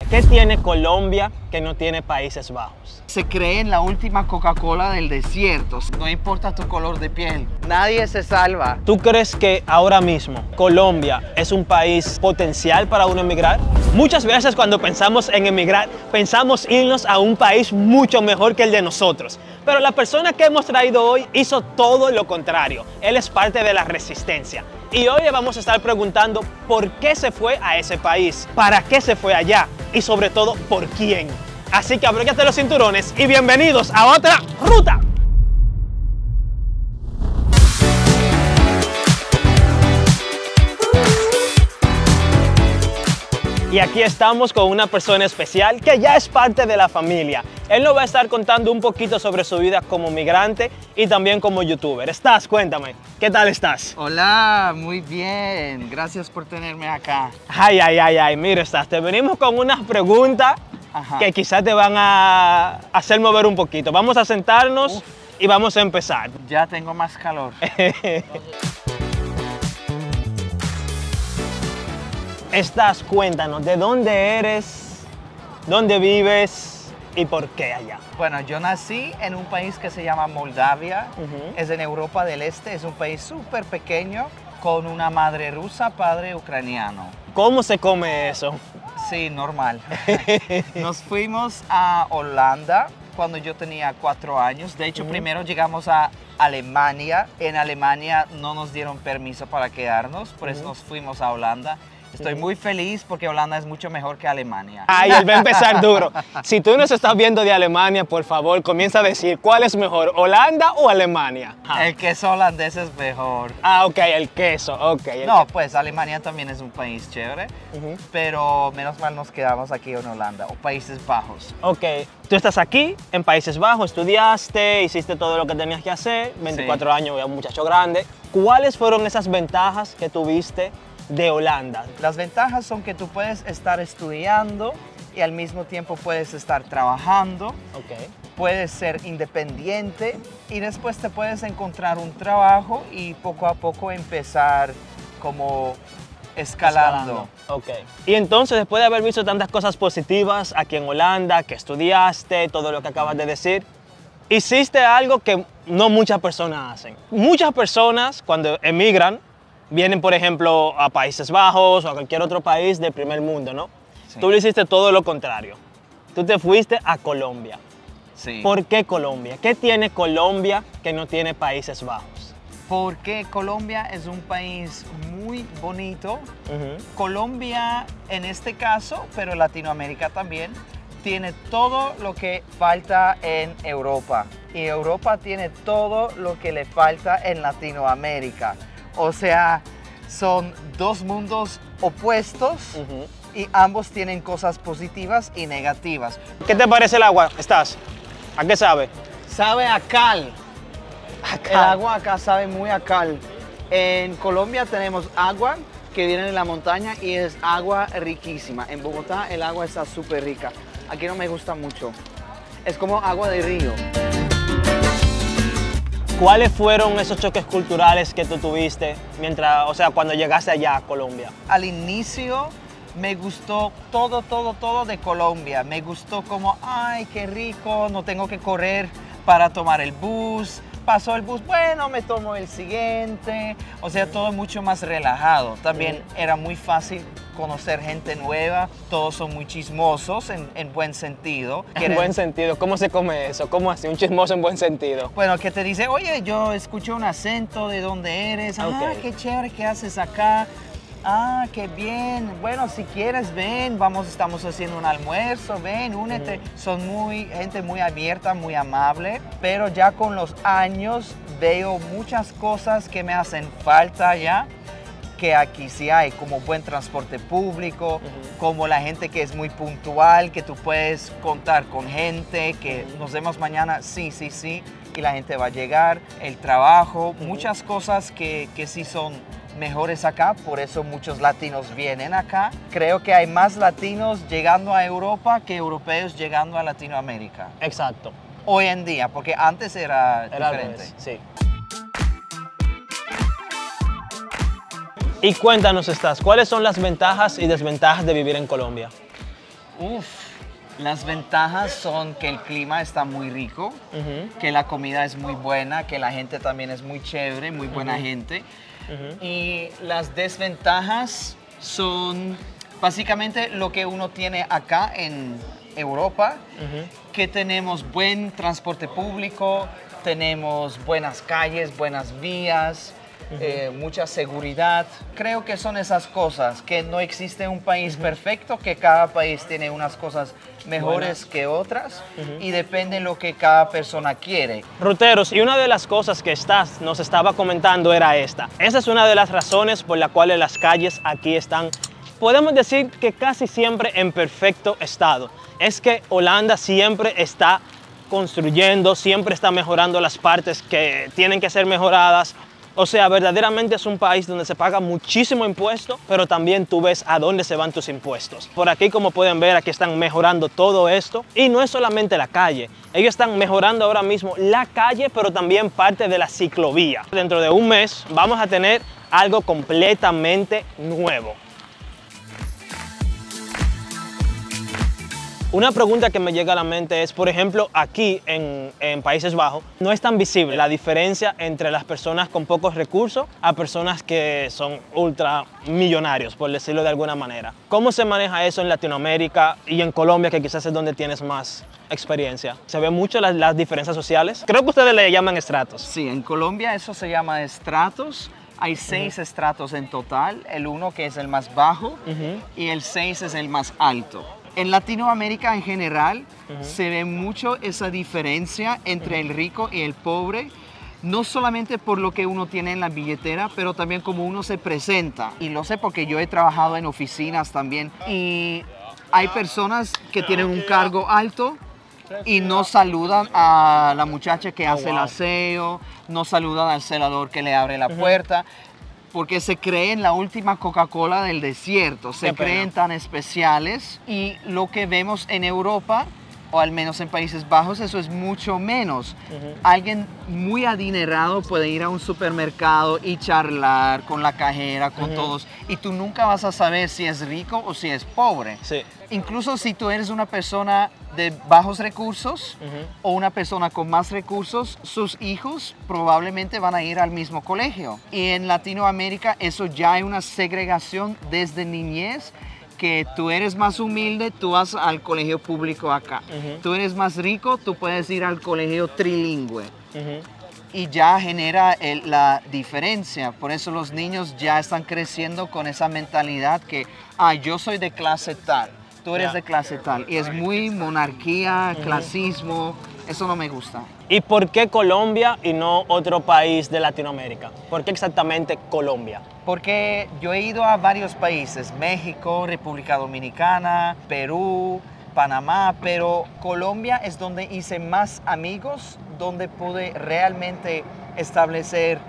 ¿Qué tiene Colombia que no tiene Países Bajos? Se cree en la última Coca-Cola del desierto. No importa tu color de piel, nadie se salva. ¿Tú crees que ahora mismo Colombia es un país potencial para uno emigrar? Muchas veces cuando pensamos en emigrar, pensamos irnos a un país mucho mejor que el de nosotros. Pero la persona que hemos traído hoy hizo todo lo contrario. Él es parte de la resistencia. Y hoy le vamos a estar preguntando por qué se fue a ese país, para qué se fue allá y sobre todo por quién. Así que abróchate los cinturones y bienvenidos a otra ruta. Y aquí estamos con una persona especial que ya es parte de la familia. Él nos va a estar contando un poquito sobre su vida como migrante y también como youtuber. Cuéntame, ¿qué tal estás? Hola, muy bien. Gracias por tenerme acá. Mira, te venimos con unas preguntas que quizás te van a hacer mover un poquito. Vamos a sentarnos y vamos a empezar. Ya tengo más calor. Cuéntanos, ¿de dónde eres? ¿Dónde vives? ¿Y por qué allá? Bueno, yo nací en un país que se llama Moldavia. Es en Europa del Este. Es un país súper pequeño con una madre rusa, padre ucraniano. ¿Cómo se come eso? Sí, normal. Nos fuimos a Holanda cuando yo tenía 4 años. De hecho, primero llegamos a Alemania. En Alemania no nos dieron permiso para quedarnos, por eso nos fuimos a Holanda. Estoy muy feliz porque Holanda es mucho mejor que Alemania. Ay, él va a empezar duro. Si tú nos estás viendo de Alemania, por favor, comienza a decir cuál es mejor, Holanda o Alemania. El queso holandés es mejor. Ok, el queso, ok. Pues Alemania también es un país chévere, pero menos mal nos quedamos aquí en Holanda o Países Bajos. Ok, tú estás aquí en Países Bajos, estudiaste, hiciste todo lo que tenías que hacer, 24 años, ya un muchacho grande. ¿Cuáles fueron esas ventajas que tuviste de Holanda? Las ventajas son que tú puedes estar estudiando y al mismo tiempo puedes estar trabajando. Puedes ser independiente y después te puedes encontrar un trabajo y poco a poco empezar como escalando. Y entonces, después de haber visto tantas cosas positivas aquí en Holanda, que estudiaste, todo lo que acabas de decir, hiciste algo que no muchas personas hacen. Muchas personas cuando emigran vienen, por ejemplo, a Países Bajos o a cualquier otro país del primer mundo, ¿no? Sí. Tú le hiciste todo lo contrario. Tú te fuiste a Colombia. Sí. ¿Por qué Colombia? ¿Qué tiene Colombia que no tiene Países Bajos? Porque Colombia es un país muy bonito. Colombia, en este caso, pero Latinoamérica también, tiene todo lo que falta en Europa. Y Europa tiene todo lo que le falta en Latinoamérica. O sea, son dos mundos opuestos y ambos tienen cosas positivas y negativas. ¿Qué te parece el agua? ¿A qué sabe? Sabe a cal. El agua acá sabe muy a cal. En Colombia tenemos agua que viene de la montaña y es agua riquísima. En Bogotá el agua está súper rica. Aquí no me gusta mucho. Es como agua de río. ¿Cuáles fueron esos choques culturales que tú tuviste cuando llegaste allá a Colombia? Al inicio me gustó todo de Colombia. Me gustó como, ay, qué rico, no tengo que correr para tomar el bus. Pasó el bus, bueno, me tomo el siguiente. O sea, todo mucho más relajado. También era muy fácil conocer gente nueva. Todos son muy chismosos en buen sentido. ¿En buen sentido? ¿Cómo se come eso? ¿Cómo así? ¿Un chismoso en buen sentido? Bueno, que te dice, oye, yo escucho un acento de dónde eres. Ah, qué chévere, ¿qué haces acá? Ah, qué bien. Bueno, si quieres, ven, estamos haciendo un almuerzo, ven, únete. Son gente muy abierta, muy amable, pero ya con los años veo muchas cosas que me hacen falta ya, que aquí sí hay, como buen transporte público, como la gente que es muy puntual, que tú puedes contar con gente, que nos vemos mañana, sí, y la gente va a llegar, el trabajo, muchas cosas que sí son mejores acá, por eso muchos latinos vienen acá. Creo que hay más latinos llegando a Europa que europeos llegando a Latinoamérica. Exacto. Hoy en día, porque antes era diferente. Sí. Y cuéntanos, ¿cuáles son las ventajas y desventajas de vivir en Colombia? Uf, las ventajas son que el clima está muy rico, que la comida es muy buena, que la gente también es muy chévere, muy buena gente. Y las desventajas son básicamente lo que uno tiene acá en Europa, que tenemos buen transporte público, tenemos buenas calles, buenas vías, mucha seguridad. Creo que son esas cosas, que no existe un país perfecto, que cada país tiene unas cosas mejores que otras y depende de lo que cada persona quiere. Ruteros, y una de las cosas que nos estaba comentando era esta. Esa es una de las razones por las cuales las calles aquí están, podemos decir que casi siempre en perfecto estado. Es que Holanda siempre está construyendo, siempre está mejorando las partes que tienen que ser mejoradas. O sea, verdaderamente es un país donde se paga muchísimo impuesto, pero también tú ves a dónde se van tus impuestos. Por aquí, como pueden ver, aquí están mejorando todo esto. Y no es solamente la calle. Ellos están mejorando ahora mismo la calle, pero también parte de la ciclovía. Dentro de un mes vamos a tener algo completamente nuevo. Una pregunta que me llega a la mente es, por ejemplo, aquí en Países Bajos, no es tan visible la diferencia entre las personas con pocos recursos a personas que son ultramillonarios, por decirlo de alguna manera. ¿Cómo se maneja eso en Latinoamérica y en Colombia, que quizás es donde tienes más experiencia? ¿Se ven mucho las diferencias sociales? Creo que ustedes le llaman estratos. Sí, en Colombia eso se llama estratos. Hay 6 estratos en total, el 1 que es el más bajo y el 6 es el más alto. En Latinoamérica en general se ve mucho esa diferencia entre el rico y el pobre, no solamente por lo que uno tiene en la billetera, pero también como uno se presenta. Y lo sé porque yo he trabajado en oficinas también y hay personas que tienen un cargo alto y no saludan a la muchacha que hace el aseo, no saludan al celador que le abre la puerta. Porque se creen la última Coca-Cola del desierto, se creen tan especiales y lo que vemos en Europa, o al menos en Países Bajos, eso es mucho menos. Alguien muy adinerado puede ir a un supermercado y charlar con la cajera, con todos, y tú nunca vas a saber si es rico o si es pobre. Sí. Incluso si tú eres una persona de bajos recursos o una persona con más recursos, sus hijos probablemente van a ir al mismo colegio. Y en Latinoamérica eso ya hay una segregación desde niñez, que tú eres más humilde, tú vas al colegio público acá. Tú eres más rico, tú puedes ir al colegio trilingüe. Y ya genera la diferencia. Por eso los niños ya están creciendo con esa mentalidad que, yo soy de clase tal, tú eres de clase tal. Y es muy monarquía, clasismo, eso no me gusta. ¿Y por qué Colombia y no otro país de Latinoamérica? ¿Por qué exactamente Colombia? Porque yo he ido a varios países, México, República Dominicana, Perú, Panamá, pero Colombia es donde hice más amigos, donde pude realmente establecer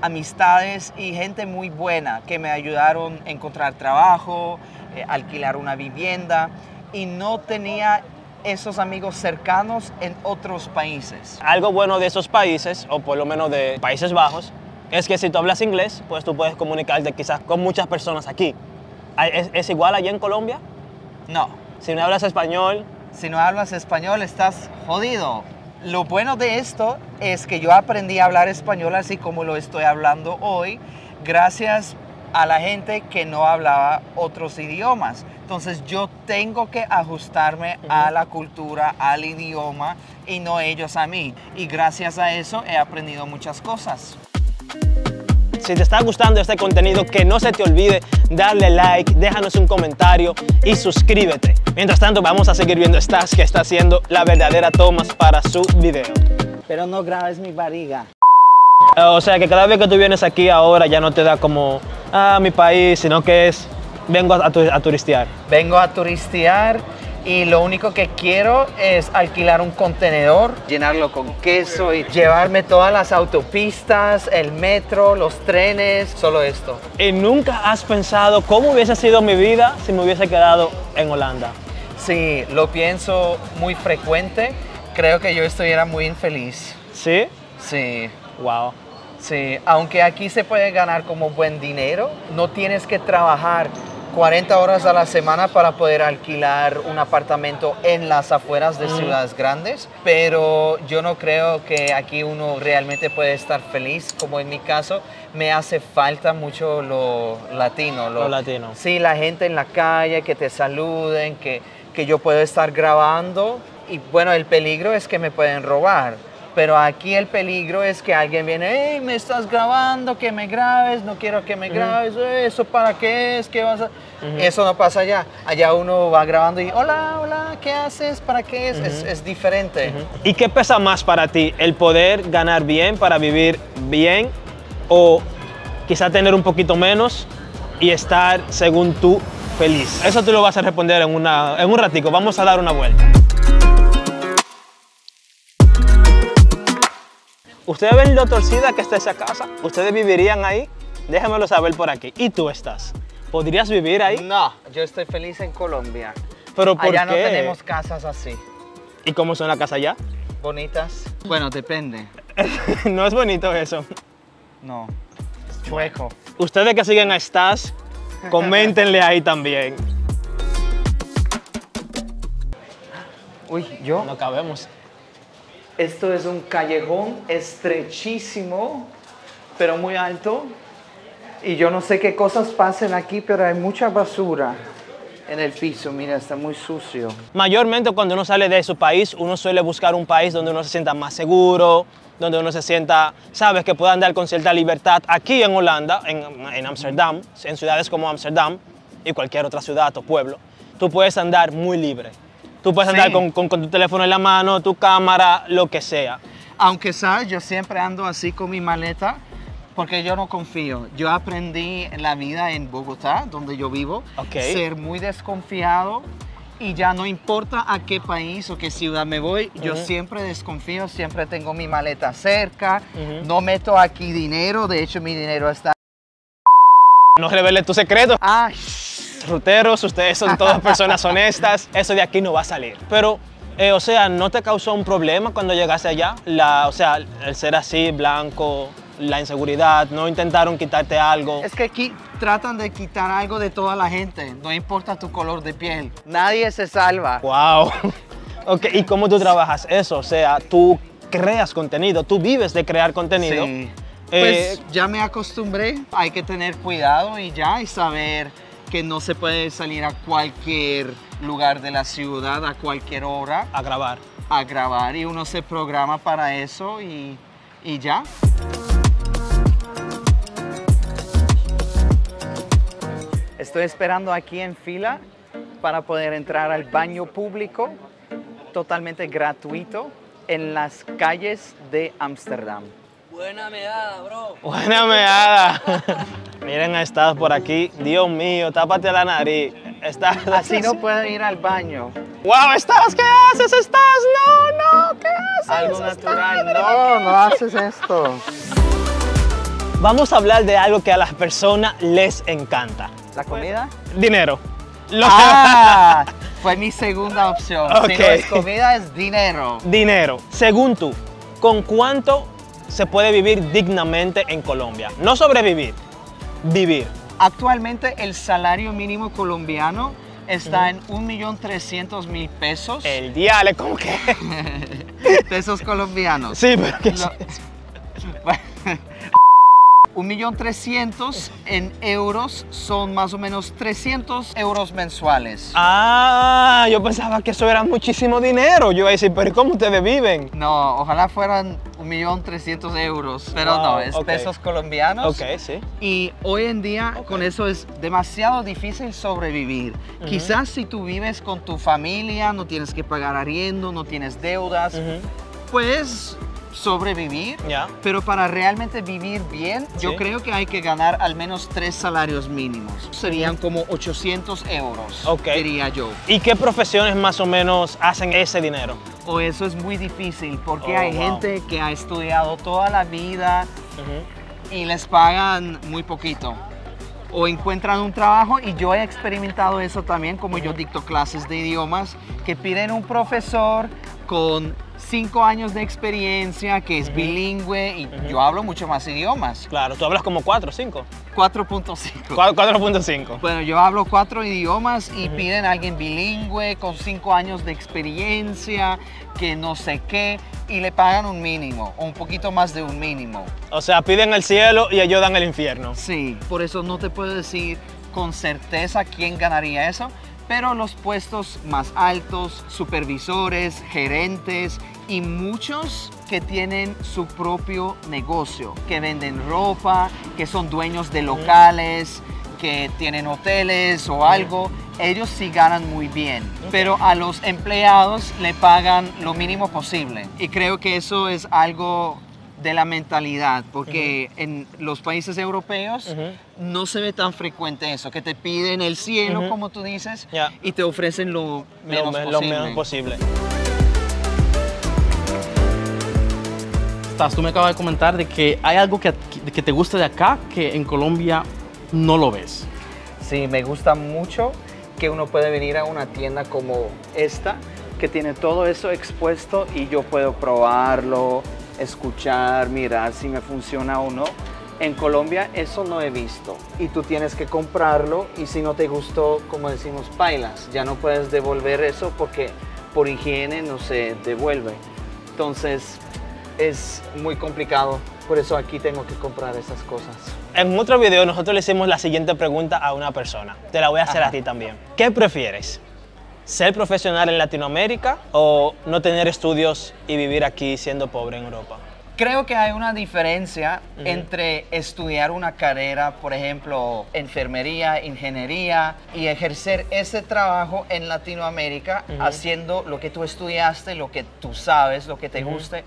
amistades y gente muy buena que me ayudaron a encontrar trabajo, alquilar una vivienda, y no tenía esos amigos cercanos en otros países. Algo bueno de esos países, o por lo menos de Países Bajos, es que si tú hablas inglés, pues tú puedes comunicarte quizás con muchas personas aquí. ¿Es igual allá en Colombia? No. Si no hablas español... Si no hablas español, estás jodido. Lo bueno de esto es que yo aprendí a hablar español así como lo estoy hablando hoy, gracias a la gente que no hablaba otros idiomas. Entonces yo tengo que ajustarme a la cultura, al idioma, y no ellos a mí. Y gracias a eso he aprendido muchas cosas. Si te está gustando este contenido, que no se te olvide darle like, déjanos un comentario y suscríbete. Mientras tanto, vamos a seguir viendo Stas, que está haciendo la verdadera tomas para su video. Pero no grabes mi barriga. O sea que cada vez que tú vienes aquí ahora ya no te da como, mi país, sino que es, vengo a turistear. Vengo a turistear y lo único que quiero es alquilar un contenedor, llenarlo con queso y llevarme todas las autopistas, el metro, los trenes, solo esto. ¿Y nunca has pensado cómo hubiese sido mi vida si me hubiese quedado en Holanda? Sí, lo pienso muy frecuente. Creo que yo estuviera muy infeliz. ¿Sí? Sí. Wow. Sí, aunque aquí se puede ganar como buen dinero, no tienes que trabajar 40 horas a la semana para poder alquilar un apartamento en las afueras de ciudades grandes, pero yo no creo que aquí uno realmente puede estar feliz, como en mi caso. Me hace falta mucho lo latino. Lo latino. Sí, la gente en la calle, que te saluden, que yo puedo estar grabando. Y bueno, el peligro es que me pueden robar. Pero aquí el peligro es que alguien viene, hey, me estás grabando, que me grabes, no quiero que me grabes, ¿eso para qué es? ¿Qué vas a...? Eso no pasa allá. Allá uno va grabando y, hola, hola, ¿qué haces? ¿Para qué es? Es diferente. ¿Y qué pesa más para ti? ¿El poder ganar bien para vivir bien o quizá tener un poquito menos y estar, según tú, feliz? Eso tú lo vas a responder en un ratico. Vamos a dar una vuelta. ¿Ustedes ven lo torcida que está esa casa? ¿Ustedes vivirían ahí? Déjamelo saber por aquí. ¿Y tú estás? ¿Podrías vivir ahí? No, yo estoy feliz en Colombia. ¿Pero por allá qué? no tenemos casas así. ¿Y cómo son las casas allá? ¿Bonitas? Bueno, depende. No es bonito eso. No, es chueco. Ustedes que siguen a Stas, coméntenle ahí también. Uy, yo... No cabemos. Esto es un callejón estrechísimo, pero muy alto. Y yo no sé qué cosas pasan aquí, pero hay mucha basura en el piso. Mira, está muy sucio. Mayormente cuando uno sale de su país, uno suele buscar un país donde uno se sienta más seguro, donde uno se sienta, sabes, que pueda andar con cierta libertad. Aquí en Holanda, en Ámsterdam, en ciudades como Ámsterdam y cualquier otra ciudad o pueblo, tú puedes andar muy libre. Tú puedes andar con tu teléfono en la mano, tu cámara, lo que sea. Aunque, ¿sabes? Yo siempre ando así con mi maleta porque yo no confío. Yo aprendí en la vida en Bogotá, donde yo vivo, ser muy desconfiado y ya no importa a qué país o qué ciudad me voy, yo siempre desconfío, siempre tengo mi maleta cerca, no meto aquí dinero, de hecho mi dinero está... No reveles tu secreto. ¡Ay! Ruteros, ustedes son todas personas honestas, eso de aquí no va a salir. Pero, o sea, ¿no te causó un problema cuando llegaste allá? O sea, el ser así, blanco, la inseguridad, ¿no intentaron quitarte algo? Es que aquí tratan de quitar algo de toda la gente, no importa tu color de piel. Nadie se salva. ¡Wow! Ok, ¿y cómo tú trabajas eso? O sea, tú creas contenido, tú vives de crear contenido. Sí. Pues ya me acostumbré, hay que tener cuidado y saber que no se puede salir a cualquier lugar de la ciudad a cualquier hora. A grabar. A grabar y uno se programa para eso y ya. Estoy esperando aquí en fila para poder entrar al baño público totalmente gratuito en las calles de Ámsterdam. Buena meada, bro. Buena meada. Miren, estás por aquí. Dios mío, tápate la nariz. Así no puedo ir al baño. ¡Wow! ¡Estás! ¿Qué haces? ¡Estás! ¡No! ¿Qué haces? Algo natural. No haces esto. Vamos a hablar de algo que a las personas les encanta. ¿La comida? Dinero. Fue mi segunda opción. Okay. Si no es comida, es dinero. Dinero. Según tú, ¿con cuánto se puede vivir dignamente en Colombia? No sobrevivir, vivir. Actualmente el salario mínimo colombiano está en 1.300.000 pesos. El diale, ¿cómo que? Pesos colombianos. Sí, pero ¿qué es? 1.300.000 en euros son más o menos 300 euros mensuales. Ah, yo pensaba que eso era muchísimo dinero. Yo iba a decir, pero ¿cómo ustedes viven? No, ojalá fueran 1.300.000 euros, pero Wow, no, es pesos colombianos. Ok, sí. Y hoy en día con eso es demasiado difícil sobrevivir. Quizás si tú vives con tu familia, no tienes que pagar arriendo, no tienes deudas, puedes sobrevivir, pero para realmente vivir bien, yo creo que hay que ganar al menos 3 salarios mínimos. Serían como 800 euros, diría yo. ¿Y qué profesiones más o menos hacen ese dinero? O eso es muy difícil porque hay gente que ha estudiado toda la vida y les pagan muy poquito. O encuentran un trabajo, y yo he experimentado eso también, como yo dicto clases de idiomas, que piden un profesor con 5 años de experiencia, que es bilingüe y yo hablo mucho más idiomas. Claro, tú hablas como 4 o 5. 4.5. 4.5. Bueno, yo hablo 4 idiomas y piden a alguien bilingüe con 5 años de experiencia, que no sé qué, y le pagan un mínimo, o un poquito más de un mínimo. O sea, piden el cielo y ellos dan el infierno. Sí, por eso no te puedo decir con certeza quién ganaría eso, pero los puestos más altos, supervisores, gerentes y muchos que tienen su propio negocio, que venden ropa, que son dueños de locales, que tienen hoteles o algo, ellos sí ganan muy bien, pero a los empleados le pagan lo mínimo posible. Y creo que eso es algo de la mentalidad, porque en los países europeos no se ve tan frecuente eso, que te piden el cielo, como tú dices, y te ofrecen lo menos posible. Tú me acabas de comentar de que hay algo que te gusta de acá que en Colombia no lo ves. Sí, me gusta mucho que uno puede venir a una tienda como esta, que tiene todo eso expuesto y yo puedo probarlo, escuchar, mirar si me funciona o no. En Colombia eso no he visto y tú tienes que comprarlo y si no te gustó, como decimos, bailas. Ya no puedes devolver eso porque por higiene no se devuelve. Entonces es muy complicado, por eso aquí tengo que comprar esas cosas. En otro video nosotros le hicimos la siguiente pregunta a una persona. Te la voy a hacer a ti también. ¿Qué prefieres? ¿Ser profesional en Latinoamérica o no tener estudios y vivir aquí siendo pobre en Europa? Creo que hay una diferencia entre estudiar una carrera, por ejemplo, enfermería, ingeniería, y ejercer ese trabajo en Latinoamérica haciendo lo que tú estudiaste, lo que tú sabes, lo que te guste,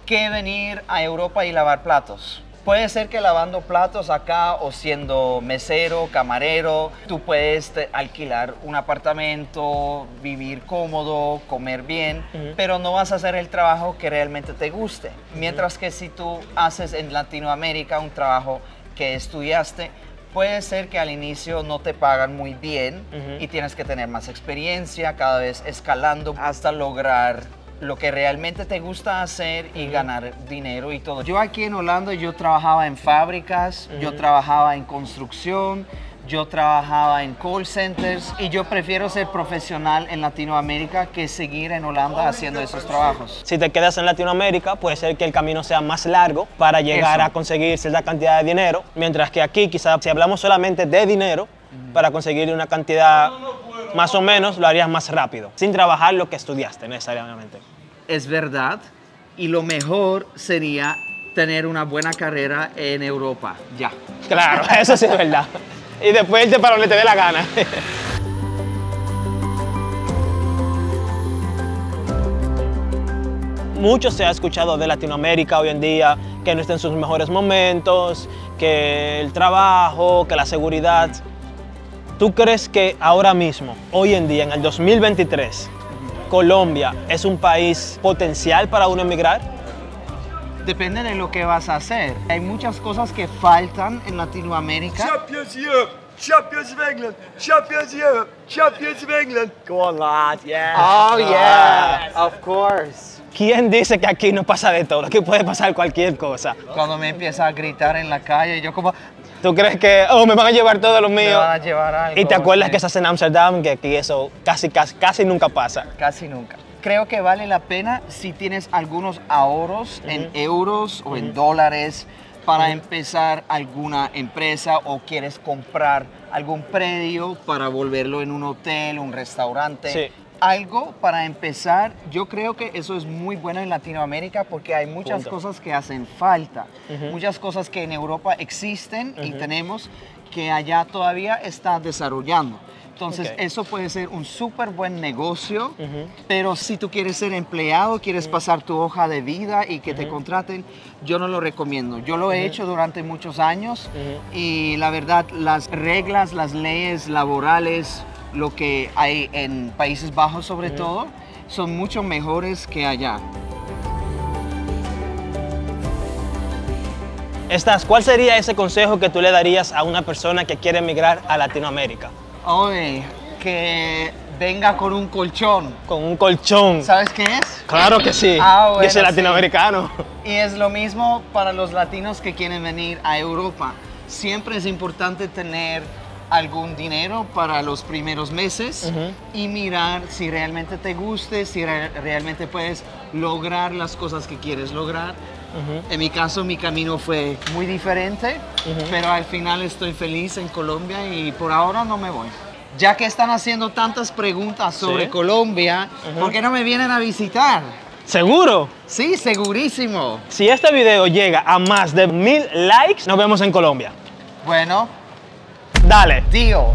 que venir a Europa y lavar platos. Puede ser que lavando platos acá o siendo mesero, camarero, tú puedes alquilar un apartamento, vivir cómodo, comer bien, pero no vas a hacer el trabajo que realmente te guste. Mientras que si tú haces en Latinoamérica un trabajo que estudiaste, puede ser que al inicio no te pagan muy bien y tienes que tener más experiencia, cada vez escalando hasta lograr lo que realmente te gusta hacer y ganar dinero y todo. Yo aquí en Holanda yo trabajaba en fábricas, yo trabajaba en construcción, yo trabajaba en call centers y yo prefiero ser profesional en Latinoamérica que seguir en Holanda haciendo esos trabajos. Si te quedas en Latinoamérica, puede ser que el camino sea más largo para llegar a conseguir cierta cantidad de dinero, mientras que aquí quizás si hablamos solamente de dinero, para conseguir una cantidad más o menos lo harías más rápido, sin trabajar lo que estudiaste necesariamente. Es verdad, y lo mejor sería tener una buena carrera en Europa, ya. Claro, eso sí es verdad. Y después irte para donde te dé la gana. Mucho se ha escuchado de Latinoamérica hoy en día, que no está en sus mejores momentos, que el trabajo, que la seguridad. ¿Tú crees que ahora mismo, hoy en día, en el 2023, Colombia es un país potencial para uno emigrar? Depende de lo que vas a hacer. Hay muchas cosas que faltan en Latinoamérica. Champions Europe, Champions of England, Champions Europe, Champions of England. Go on, lad, yeah. Oh, yeah, of course. ¿Quién dice que aquí no pasa de todo? Que puede pasar cualquier cosa. Cuando me empieza a gritar en la calle, yo como... ¿Tú crees que me van a llevar todo lo mío? Me van a llevar algo. ¿Y te acuerdas sí. que se hace en Amsterdam? Que aquí eso casi nunca pasa. Casi nunca. Creo que vale la pena si tienes algunos ahorros en euros o en dólares para empezar alguna empresa o quieres comprar algún predio para volverlo en un hotel, un restaurante. Sí. Algo para empezar, yo creo que eso es muy bueno en Latinoamérica porque hay muchas cosas que hacen falta, muchas cosas que en Europa existen y tenemos que allá todavía está desarrollando. Entonces eso puede ser un súper buen negocio, pero si tú quieres ser empleado, quieres pasar tu hoja de vida y que te contraten, yo no lo recomiendo. Yo lo he hecho durante muchos años y la verdad las reglas, las leyes laborales, lo que hay en Países Bajos sobre todo, son mucho mejores que allá. ¿Cuál sería ese consejo que tú le darías a una persona que quiere emigrar a Latinoamérica? Oye, que venga con un colchón. Con un colchón. ¿Sabes qué es? Claro que sí. Bueno, Yo soy sí. latinoamericano. Y es lo mismo para los latinos que quieren venir a Europa. Siempre es importante tener algún dinero para los primeros meses y mirar si realmente te guste, si realmente puedes lograr las cosas que quieres lograr. En mi caso, mi camino fue muy diferente, pero al final estoy feliz en Colombia y por ahora no me voy. Ya que están haciendo tantas preguntas sobre Colombia, ¿por qué no me vienen a visitar? ¿Seguro? Sí, segurísimo. Si este video llega a más de 1000 likes, nos vemos en Colombia. Bueno, Dale. deal.